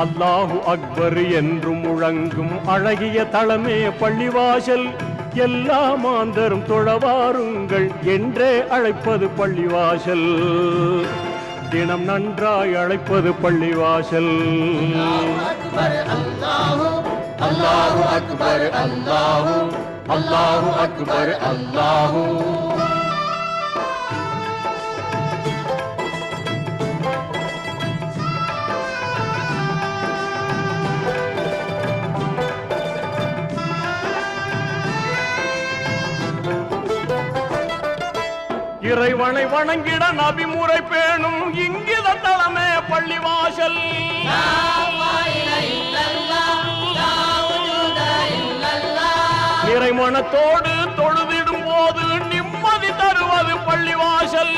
அல்லாஹு அக்பர் என்று முழங்கும் அழகிய தளமே பள்ளிவாசல். எல்லா மாந்தரும் தொழவாருங்கள் என்றே அழைப்பது பள்ளிவாசல். தினம் நன்றாய் அழைப்பது பள்ளிவாசல். அல்லாஹு அக்பர் அல்லாஹு அல்லாஹு அக்பர் அல்லாஹு. இறைவனை வணங்கிட நபிமுறை பேணும் இங்கித தளமே பள்ளிவாசல். இறைமனத்தோடு தொழுதிடும் போது நிம்மதி தருவது பள்ளிவாசல்.